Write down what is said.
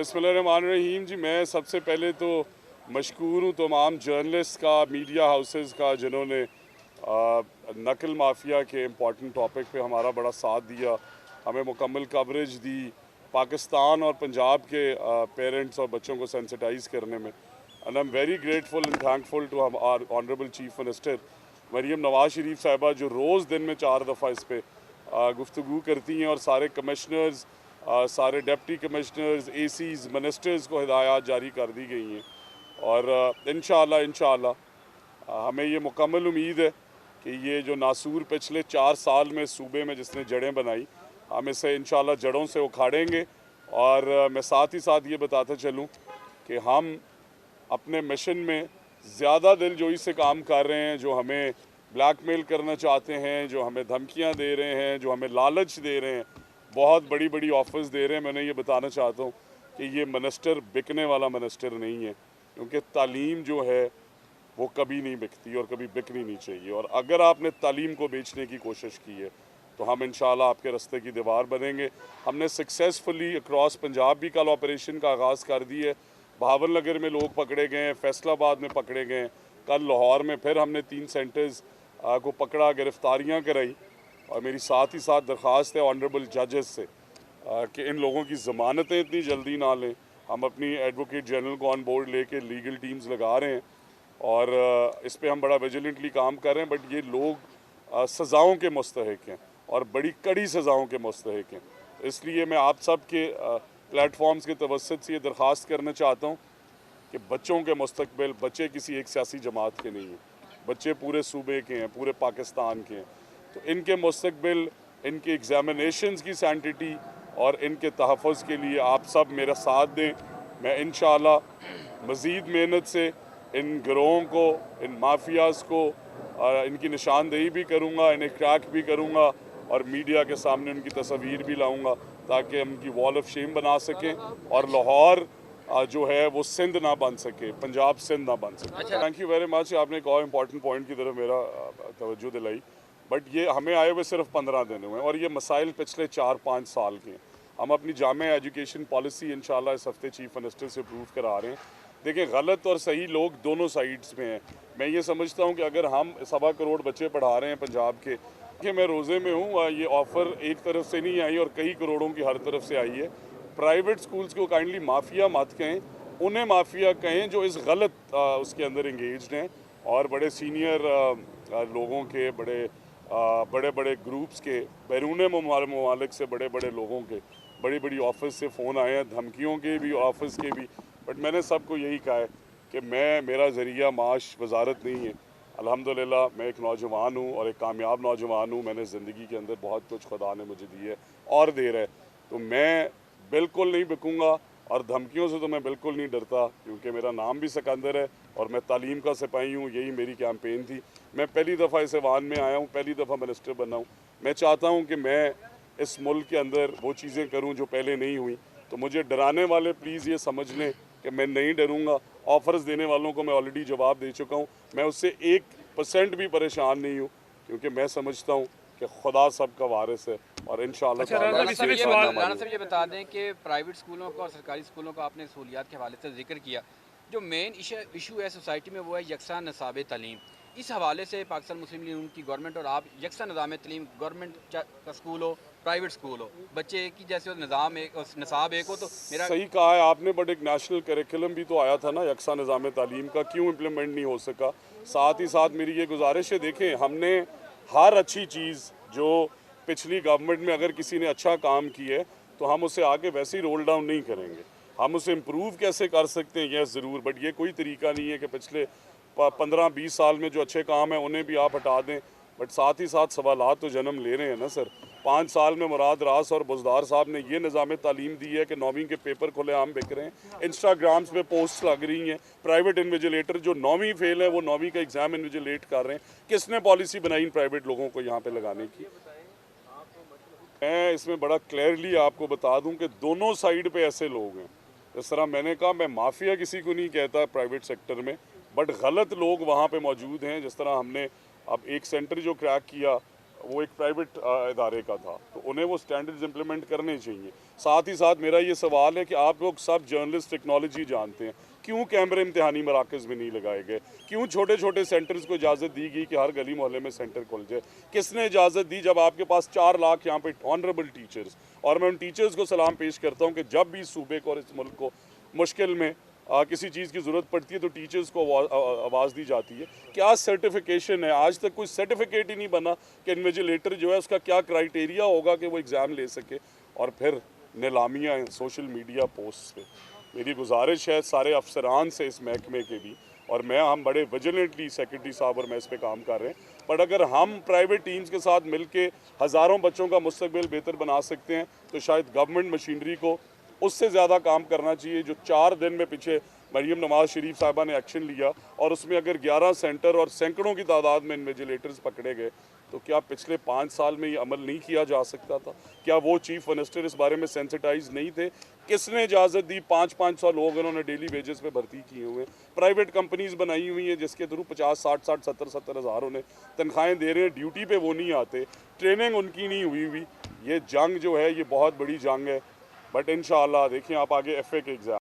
बिस्मिल्लाहिर्रहमानिर्रहीम जी, मैं सबसे पहले तो मशकूर हूँ तमाम जर्नलिस्ट का, मीडिया हाउसेस का, जिन्होंने नकल माफिया के इम्पॉर्टेंट टॉपिक पे हमारा बड़ा साथ दिया, हमें मुकम्मल कवरेज दी पाकिस्तान और पंजाब के पेरेंट्स और बच्चों को सेंसिटाइज़ करने में। And I am very grateful and thankful to our honourable chief minister Maryam Nawaz Sharif sahiba, जो रोज़ दिन में 4 दफ़ा इस पर गुफ्तगू करती हैं और सारे कमिश्नर्स, सारे डिप्टी कमिश्नर्स, एसीज़, मिनिस्टर्स को हिदायत जारी कर दी गई हैं। और इंशाअल्लाह हमें ये मुकम्मल उम्मीद है कि ये जो नासूर पिछले 4 साल में सूबे में जिसने जड़ें बनाई, हम इसे इंशाअल्लाह जड़ों से उखाड़ेंगे। और मैं साथ ही साथ ये बताता चलूँ कि हम अपने मिशन में ज़्यादा दिलजोई से काम कर रहे हैं। जो हमें ब्लैकमेल करना चाहते हैं, जो हमें धमकियां दे रहे हैं, जो हमें लालच दे रहे हैं, बहुत बड़ी बड़ी ऑफर्स दे रहे हैं, मैंने ये बताना चाहता हूँ कि ये मिनिस्टर बिकने वाला मिनिस्टर नहीं है, क्योंकि तालीम जो है वो कभी नहीं बिकती और कभी बिकनी नहीं चाहिए। और अगर आपने तालीम को बेचने की कोशिश की है तो हम इंशाल्लाह आपके रास्ते की दीवार बनेंगे। हमने सक्सेसफुली अक्रॉस पंजाब भी कल ऑपरेशन का आगाज़ कर दी है। भावल नगर में लोग पकड़े गए हैं, फैसलाबाद में पकड़े गए हैं, कल लाहौर में फिर हमने 3 सेंटर्स को पकड़ा, गिरफ्तारियाँ कराई। और मेरी साथ ही साथ दरख्वास्त है ऑनरेबल जजेस से कि इन लोगों की ज़मानतें इतनी जल्दी ना लें। हम अपनी एडवोकेट जनरल को ऑन बोर्ड लेके लीगल टीम्स लगा रहे हैं और इस पे हम बड़ा विजिलेंटली काम कर रहे हैं। बट ये लोग सज़ाओं के मुस्तहिक हैं और बड़ी कड़ी सज़ाओं के मुस्तहिक हैं। इसलिए मैं आप सब के प्लेटफॉर्म्स के तवस्सुत से ये दरख्वास्त करना चाहता हूँ कि बच्चों के मुस्तकबिल, बच्चे किसी एक सियासी जमात के नहीं हैं, बच्चे पूरे सूबे के हैं, पूरे पाकिस्तान के हैं। तो इनके मुस्तकबिल, इनके एग्ज़ामिनेशंस की सैंटिटी और इनके तहफ़्फ़ुज़ के लिए आप सब मेरा साथ दें। मैं इंशाअल्लाह मज़ीद मेहनत से इन गिरोहों को, इन माफियाज़ को इनकी निशानदेही भी करूँगा, इन्हें क्रैक भी करूँगा और मीडिया के सामने उनकी तस्वीर भी लाऊँगा ताकि हम उनकी वॉल ऑफ शेम बना सकें और लाहौर जो है वो सिंध ना बन सके, पंजाब सिंध ना बन सके। Thank you very much. आपने एक और इम्पॉर्टेंट पॉइंट की तरफ मेरा तवज्जो दिलाई। बट ये हमें आए हुए सिर्फ 15 दिन हुए और ये मसाइल पिछले 4-5 साल के हैं। हम अपनी जामे एजुकेशन पॉलिसी इंशाल्लाह इस हफ्ते चीफ मिनिस्टर से अप्रूव करा रहे हैं। देखिए, गलत और सही लोग दोनों साइड्स में हैं। मैं ये समझता हूँ कि अगर हम 1.25 करोड़ बच्चे पढ़ा रहे हैं पंजाब के, कि मैं रोज़े में हूँ, ये ऑफ़र एक तरफ से नहीं आई और कई करोड़ों की हर तरफ से आई है। प्राइवेट स्कूल्स को काइंडली माफिया मत कहें, उन्हें माफिया कहें जो इस गलत उसके अंदर इंगेज्ड हैं। और बड़े सीनियर लोगों के, बड़े बड़े ग्रुप्स के, बैरून ममालिक से बड़े बड़े लोगों के, बड़ी बड़ी ऑफिस से फ़ोन आए हैं, धमकियों के भी, ऑफिस के भी। बट मैंने सबको यही कहा है कि मेरा ज़रिया माश वजारत नहीं है। अल्हम्दुलिल्लाह मैं एक नौजवान हूँ और एक कामयाब नौजवान हूँ। मैंने ज़िंदगी के अंदर बहुत कुछ खुदा ने मुझे दी है और दे रहा है, तो मैं बिल्कुल नहीं बिकूँगा और धमकियों से तो मैं बिल्कुल नहीं डरता, क्योंकि मेरा नाम भी सिकंदर है और मैं तालीम का सिपाही हूँ। यही मेरी कैंपेन थी। मैं पहली दफ़ा इस ऐवान में आया हूँ, पहली दफ़ा मिनिस्टर बना हूँ। मैं चाहता हूँ कि मैं इस मुल्क के अंदर वो चीज़ें करूँ जो पहले नहीं हुई। तो मुझे डराने वाले प्लीज़ ये समझ लें कि मैं नहीं डरूँगा। ऑफ़र्स देने वालों को मैं ऑलरेडी जवाब दे चुका हूँ। मैं उससे 1% भी परेशान नहीं हूँ, क्योंकि मैं समझता हूँ कि खुदा सबका वारिस है और इंशाअल्लाह राना साहब ये बता दें कि प्राइवेट स्कूलों का और सरकारी स्कूलों का आपने सहूलियात के हवाले से जिक्र किया, जो मेन इशू है सोसाइटी में वो है यकसा नसाब तालीम। इस हवाले से पाकिस्तान मुस्लिम लीग की गवर्नमेंट और आप, यकसा निज़ाम तालीम, गवर्नमेंट का स्कूल हो, प्राइवेट स्कूल हो, बच्चे की जैसे निज़ाम एक नसाब एक हो, तो मेरा सही कहा है आपने। बट एक नेशनल करिकुलम भी तो आया था ना यकसा निज़ाम तालीम का, क्यों इम्प्लीमेंट नहीं हो सका? साथ ही साथ मेरी ये गुजारिश है, देखें हमने हर अच्छी चीज़ जो पिछली गवर्नमेंट में अगर किसी ने अच्छा काम किया है तो हम उसे आगे वैसे ही रोल डाउन नहीं करेंगे। हम उसे इम्प्रूव कैसे कर सकते हैं, यह ज़रूर। बट ये कोई तरीका नहीं है कि पिछले 15-20 साल में जो अच्छे काम हैं उन्हें भी आप हटा दें। बट साथ ही साथ सवालात तो जन्म ले रहे हैं ना सर। 5 साल में मुराद रास और बुज़दार साहब ने ये निज़ाम तालीम दी है कि 9वीं के पेपर खुलेआम बिक रहे हैं, इंस्टाग्राम्स पे पोस्ट लग रही हैं। प्राइवेट इन्विजिलेटर जो 9वीं फेल है वो 9वीं का एग्ज़ाम इन्विजिलेट कर रहे हैं। किसने पॉलिसी बनाई इन प्राइवेट लोगों को यहाँ पे लगाने की? मैं इसमें बड़ा क्लियरली आपको बता दूं कि दोनों साइड पे ऐसे लोग हैं। जिस तरह मैंने कहा, मैं माफिया किसी को नहीं कहता प्राइवेट सेक्टर में, बट गलत लोग वहाँ पे मौजूद हैं। जिस तरह हमने अब एक सेंटर जो क्रैक किया वो एक प्राइवेट इदारे का था, तो उन्हें वो स्टैंडर्ड्स इम्प्लीमेंट करने चाहिए। साथ ही साथ मेरा ये सवाल है कि आप लोग सब जर्नलिस्ट टेक्नोलॉजी जानते हैं, क्यों कैमरे इम्तिहानी मराकज़ में नहीं लगाए गए? क्यों छोटे छोटे सेंटर्स को इजाज़त दी गई कि हर गली मोहल्ले में सेंटर खुल जाए? किसने इजाज़त दी जब आपके पास 4 लाख यहाँ पे ऑनरेबल टीचर्स, और मैं उन टीचर्स को सलाम पेश करता हूँ कि जब भी इस सूबे को और इस मुल्क को मुश्किल में किसी चीज़ की ज़रूरत पड़ती है तो टीचर्स को आवाज़ दी जाती है। क्या सर्टिफिकेशन है? आज तक कोई सर्टिफिकेट ही नहीं बना कि इन्विजिलेटर जो है उसका क्या क्राइटेरिया होगा कि वो एग्ज़ाम ले सके। और फिर नीलामियाँ सोशल मीडिया पोस्ट पे। मेरी गुजारिश है सारे अफसरान से इस महकमे के भी, और हम बड़े विजिलेंटली सेक्रेटरी साहब और मैं इस पे काम कर रहे हैं, बट अगर हम प्राइवेट टीम्स के साथ मिलके हज़ारों बच्चों का मुस्तकबिल बेहतर बना सकते हैं तो शायद गवर्नमेंट मशीनरी को उससे ज़्यादा काम करना चाहिए। जो 4 दिन में पीछे मरीम नवाज शरीफ साहिबा ने एक्शन लिया और उसमें अगर 11 सेंटर और सैकड़ों की तादाद में इन्विजिलेटर्स पकड़े गए, तो क्या पिछले 5 साल में ये अमल नहीं किया जा सकता था? क्या वो चीफ मिनिस्टर इस बारे में सेंसिटाइज नहीं थे? किसने इजाज़त दी? 500 लोग उन्होंने डेली वेजेस पे भर्ती किए हुए, प्राइवेट कंपनीज बनाई हुई हैं जिसके थ्रू 50-60 70 हज़ार उन्हें तनख्वाहें दे रहे हैं, ड्यूटी पे वो नहीं आते, ट्रेनिंग उनकी नहीं हुई। ये जंग जो है ये बहुत बड़ी जंग है, बट इंशाअल्लाह देखिए आप आगे FA के एग्ज़ाम